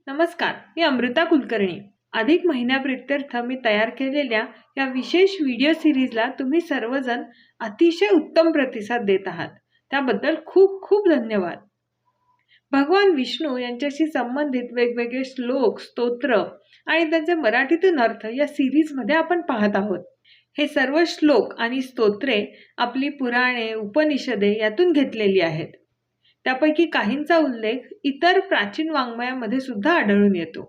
नमस्कार, मी अमृता कुलकर्णी. अधिक महिन्याप्रित्यर्थ मी तयार केलेल्या या विशेष व्हिडिओ सिरीजला तुम्ही सर्वजण अतिशय उत्तम प्रतिसाद देत आहात. त्याबद्दल खूप खूप धन्यवाद. भगवान विष्णू यांच्याशी संबंधित वेगवेगळे श्लोक, स्तोत्र आणि त्यांचे मराठीतून अर्थ या सिरीजमध्ये आपण पाहत आहोत. हे सर्व श्लोक आणि स्तोत्रे आपली पुराणे, उपनिषदे यातून घेतलेली आहेत. त्यापैकी काहींचा उल्लेख इतर प्राचीन वाङ्मयामध्ये सुद्धा आढळून येतो.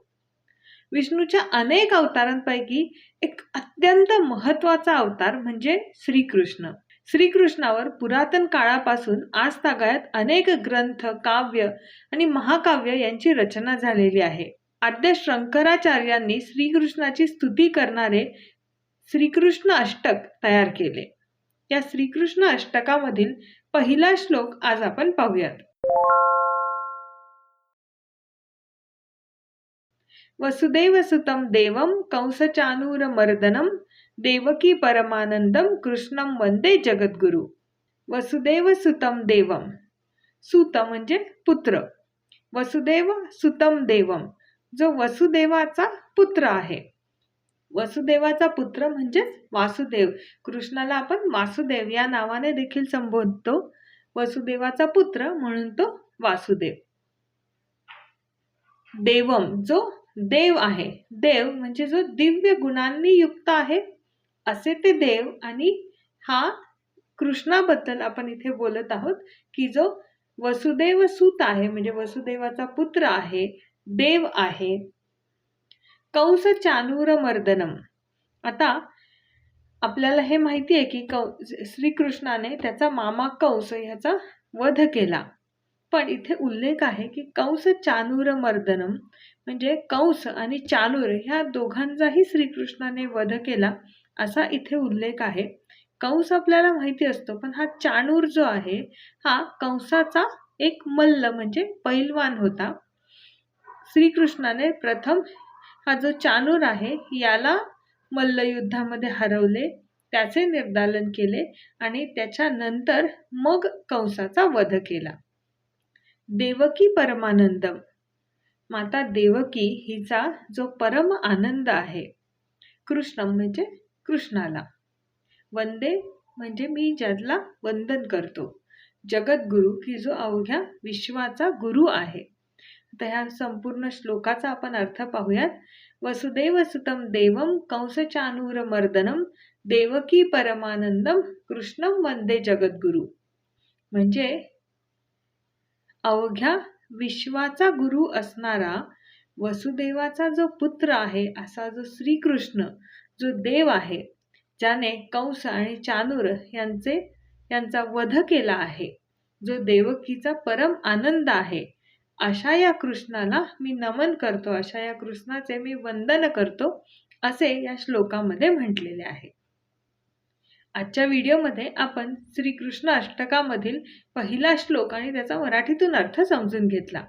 विष्णूच्या अनेक अवतारांपैकी एक अत्यंत महत्त्वाचा अवतार म्हणजे श्रीकृष्ण. श्रीकृष्णावर पुरातन काळापासून आजतागायत अनेक ग्रंथ, काव्य आणि महाकाव्य यांची रचना झालेली आहे. आद्य शंकराचार्यांनी श्रीकृष्णाची स्तुती करणारे श्रीकृष्ण अष्टक तयार केले. या श्रीकृष्ण अष्टकामधील पहिला श्लोक आज आपण पाहूयात. वसुदेवसुतं देवं कंसचानूरमर्दनं देवकी परमानंदं कृष्णं वंदे जगद्गुरु. वसुदेवसुतं देवं, सुत म्हणजे पुत्र. वसुदेव सुतं देवं, जो वसुदेवाचा पुत्र आहे. वसुदेवाचा पुत्र म्हणजेच वासुदेव. कृष्णाला आपण वासुदेव या नावाने देखील संबोधतो. वसुदेवाचा पुत्र म्हणून तो वासुदेव. देवम, जो देव आहे. देव म्हणजे जो दिव्य गुणांनी युक्त आहे असे ते देव. आणि हा कृष्णाबद्दल आपण इथे बोलत आहोत की जो वसुदेव सुत आहे, म्हणजे वसुदेवाचा पुत्र आहे, देव आहे. कंस चानूर मर्दनम. आता आपल्याला हे माहिती आहे की श्रीकृष्णाने त्याचा मामा कंस ह्याचा वध केला. पण इथे उल्लेख आहे की कंस चानूर मर्दनम, म्हणजे कंस आणि चानूर ह्या दोघांचाही श्रीकृष्णाने वध केला असा इथे उल्लेख आहे. कंस आपल्याला माहिती असतो, पण हा चाणूर जो आहे हा कंसाचा एक मल्ल म्हणजे पैलवान होता. श्रीकृष्णाने प्रथम हा जो चाणूर आहे याला मल्लयुद्धामध्ये हरवले, त्याचे निर्दालन केले आणि त्याच्यानंतर मग कंसाचा वध केला. देवकी परमानंदम, माता देवकी हिचा जो परम आनंद आहे. कृष्णम म्हणजे कृष्णाला. वंदे म्हणजे मी ज्याला वंदन करतो. जगद्गुरु की जो अवघ्या विश्वाचा गुरु आहे. तर ह्या संपूर्ण श्लोकाचा आपण अर्थ पाहूयात. वसुदेव सुतं देवं कंसचानूर मर्दनम देवकी परमानंदम कृष्णम वंदे जगद्गुरु. म्हणजे अवघ्या विश्वाचा गुरु असणारा वसुदेवाचा जो पुत्र आहे असा जो श्रीकृष्ण, जो देव आहे, ज्याने कंस आणि चानूर यांचा वध केला आहे, जो देवकीचा परम आनंद आहे, अशा या कृष्णाला मी नमन करतो, अशा या कृष्णाचे मी वंदन करतो, असे या श्लोकामध्ये म्हटलेले आहे. आजच्या व्हिडिओमध्ये आपण श्रीकृष्ण अष्टकामधील पहिला श्लोक आणि त्याचा मराठीतून अर्थ समजून घेतला.